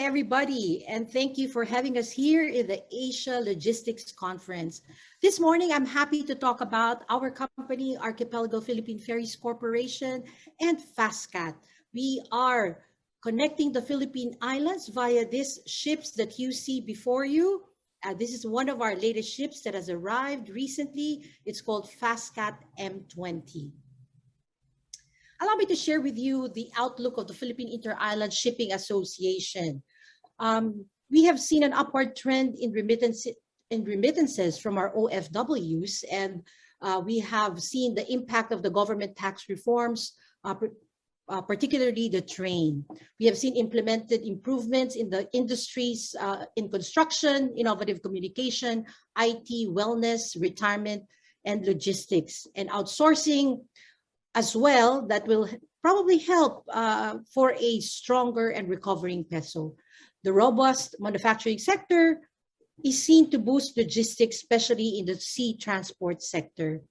everybody, and thank you for having us here in the Asia Logistics Conference. This morning, I'm happy to talk about our company, Archipelago Philippine Ferries Corporation, and FastCat. We are connecting the Philippine Islands via these ships that you see before you. This is one of our latest ships that has arrived recently. It's called FastCat M20. Allow me to share with you the outlook of the Philippine Inter-Island Shipping Association. We have seen an upward trend in remittances from our OFWs, and we have seen the impact of the government tax reforms, particularly the train. We have seen implemented improvements in the industries in construction, innovative communication, IT, wellness, retirement, and logistics, and outsourcing as well. That will probably help for a stronger and recovering peso. The robust manufacturing sector is seen to boost logistics, especially in the sea transport sector.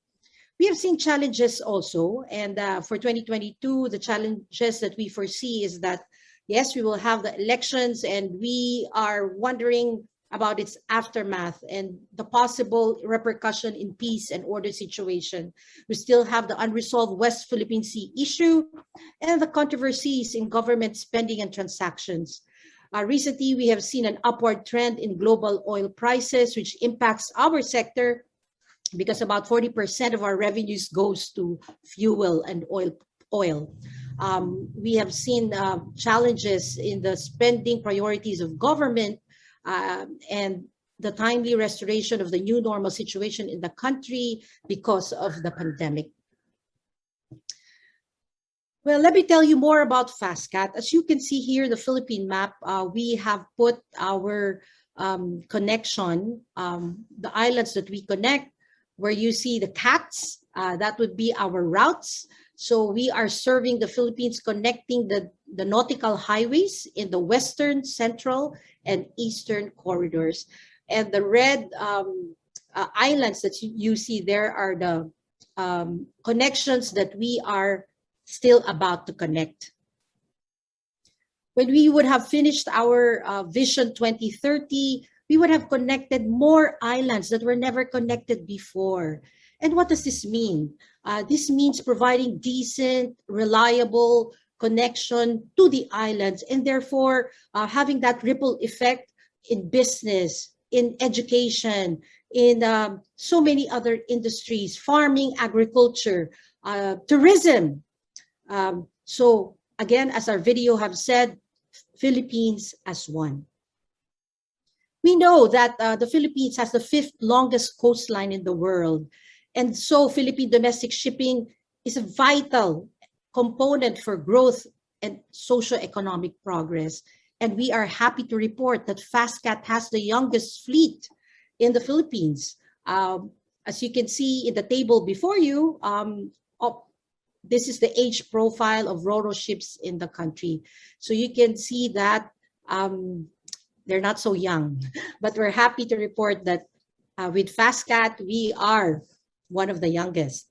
We have seen challenges also, and for 2022, the challenges that we foresee is that, yes, we will have the elections, and we are wondering about its aftermath and the possible repercussion in peace and order situation. We still have the unresolved West Philippine Sea issue and the controversies in government spending and transactions. Recently, we have seen an upward trend in global oil prices, which impacts our sector because about 40% of our revenues goes to fuel and oil. We have seen challenges in the spending priorities of government and the timely restoration of the new normal situation in the country because of the pandemic. Well, let me tell you more about FastCat. As you can see here, the Philippine map, we have put our connection, the islands that we connect, where you see the cats, that would be our routes. So we are serving the Philippines, connecting the nautical highways in the western, central, and eastern corridors. And the red islands that you see there are the connections that we are still about to connect. When we would have finished our Vision 2030, we would have connected more islands that were never connected before. And what does this mean? This means providing decent, reliable connection to the islands, and therefore having that ripple effect in business, in education, in so many other industries, farming, agriculture, tourism. So again, as our video have said, Philippines as one. We know that the Philippines has the 5th longest coastline in the world. And so Philippine domestic shipping is a vital component for growth and socio-economic progress. And we are happy to report that FastCat has the youngest fleet in the Philippines. As you can see in the table before you, this is the age profile of RoRo ships in the country. So you can see that they're not so young, but we're happy to report that with FastCat, we are one of the youngest.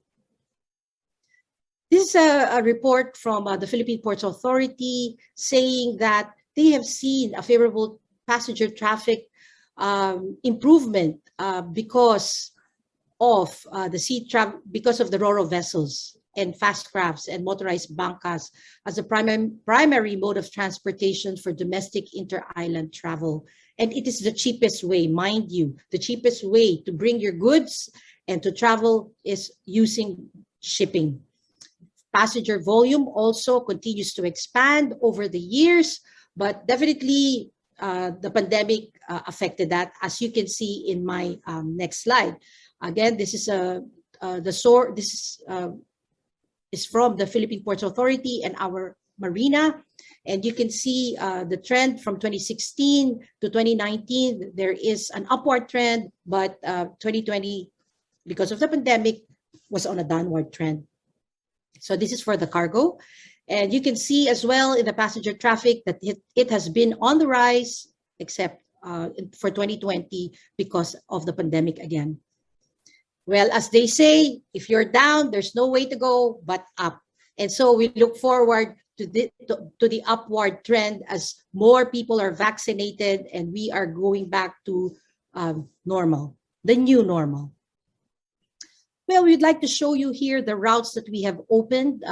This is a report from the Philippine Ports Authority saying that they have seen a favorable passenger traffic improvement because of because of the RoRo vessels and fast crafts and motorized bangkas as a primary mode of transportation for domestic inter-island travel. And it is the cheapest way, mind you, the cheapest way to bring your goods and to travel is using shipping. Passenger volume also continues to expand over the years, but definitely the pandemic affected that, as you can see in my next slide. Again, this is is from the Philippine Ports Authority and our marina. And you can see the trend from 2016 to 2019. There is an upward trend, but 2020, because of the pandemic, was on a downward trend. So this is for the cargo. And you can see as well in the passenger traffic that it has been on the rise, except for 2020 because of the pandemic again. Well, as they say, if you're down, there's no way to go but up. And so we look forward to the upward trend as more people are vaccinated and we are going back to normal, the new normal. Well, we'd like to show you here the routes that we have opened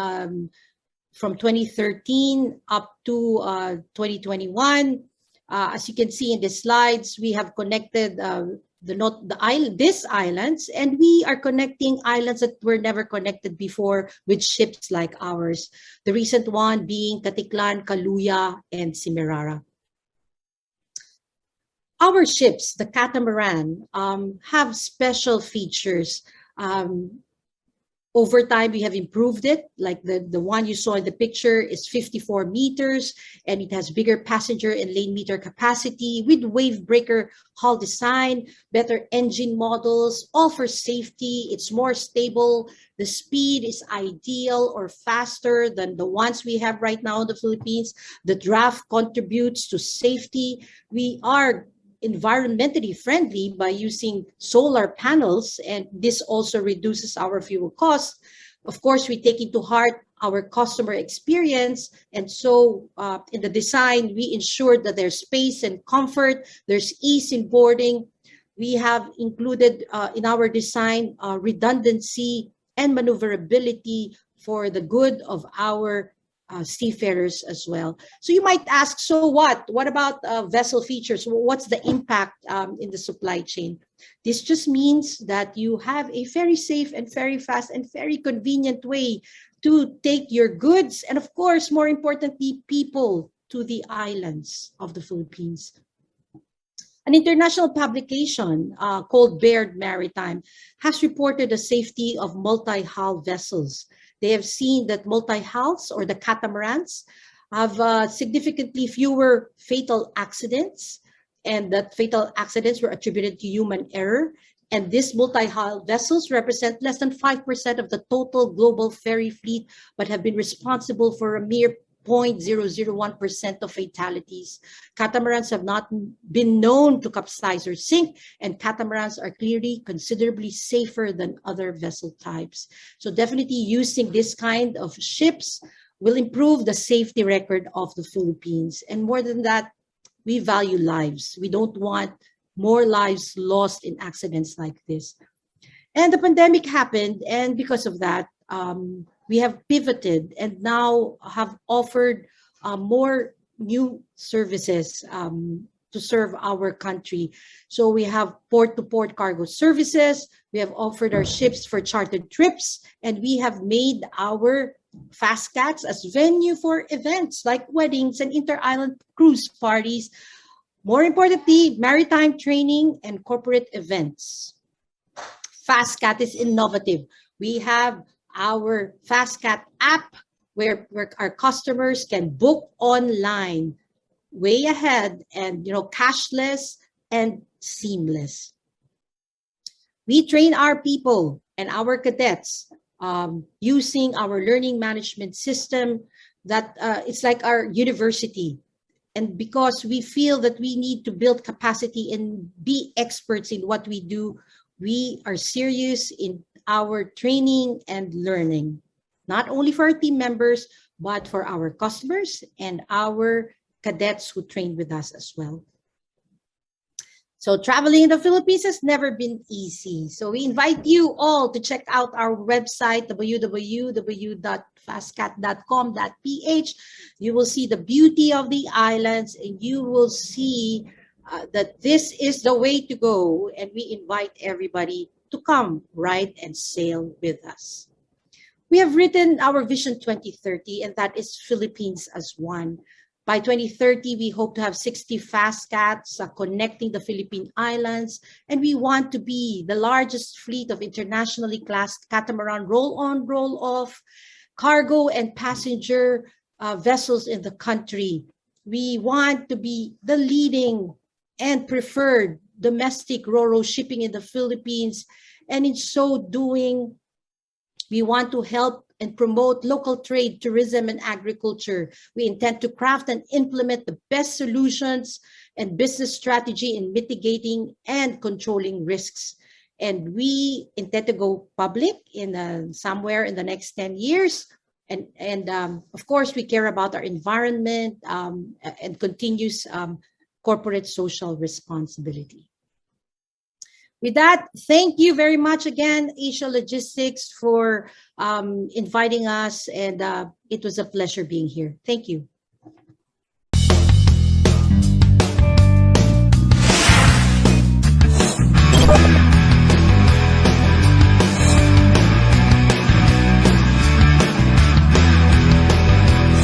from 2013 up to 2021. As you can see in the slides, we have connected these islands, and we are connecting islands that were never connected before with ships like ours. The recent one being Caticlan, Kaluya, and Semirara. Our ships, the Catamaran, have special features. Over time, we have improved it. Like the one you saw in the picture is 54 meters, and it has bigger passenger and lane meter capacity with wave breaker hull design, better engine models, all for safety. It's more stable. The speed is ideal or faster than the ones we have right now in the Philippines. The draft contributes to safety. We are environmentally friendly by using solar panels, and this also reduces our fuel costs. Of course, we take into heart our customer experience, and so in the design, we ensure that there's space and comfort, there's ease in boarding. We have included in our design redundancy and maneuverability for the good of our seafarers as well. So you might ask, so what? What about vessel features? What's the impact in the supply chain? This just means that you have a very safe and very fast and very convenient way to take your goods and, of course, more importantly, people to the islands of the Philippines. An international publication called Baird Maritime has reported the safety of multi-hull vessels. They have seen that multi-hulls, or the catamarans, have significantly fewer fatal accidents, and that fatal accidents were attributed to human error. And these multi-hull vessels represent less than 5% of the total global ferry fleet, but have been responsible for a mere 0.001% of fatalities. Catamarans have not been known to capsize or sink, and catamarans are clearly considerably safer than other vessel types. So definitely using this kind of ships will improve the safety record of the Philippines. And more than that, we value lives. We don't want more lives lost in accidents like this. And the pandemic happened, and because of that, we have pivoted and now have offered more new services to serve our country. So we have port-to-port cargo services. We have offered our ships for chartered trips, and we have made our fast cats as venue for events like weddings and inter-island cruise parties. More importantly, maritime training and corporate events. FastCat is innovative. We have our FastCat app where our customers can book online way ahead and cashless and seamless. We train our people and our cadets using our learning management system that it's like our university. And because we feel that we need to build capacity and be experts in what we do, we are serious in our training and learning, not only for our team members, but for our customers and our cadets who train with us as well. So traveling in the Philippines has never been easy. So we invite you all to check out our website, www.fastcat.com.ph. You will see the beauty of the islands, and you will see that this is the way to go. And we invite everybody to come, ride, and sail with us. We have written our Vision 2030, and that is Philippines as one. By 2030, we hope to have 60 FastCats connecting the Philippine Islands, and we want to be the largest fleet of internationally classed catamaran roll-on, roll-off, cargo and passenger vessels in the country. We want to be the leading and preferred domestic ro-ro shipping in the Philippines, and in so doing, we want to help and promote local trade, tourism, and agriculture. We intend to craft and implement the best solutions and business strategy in mitigating and controlling risks. And we intend to go public in somewhere in the next 10 years. And of course, we care about our environment and continuous corporate social responsibility. With that, thank you very much again, Asia Logistics, for inviting us. And it was a pleasure being here. Thank you.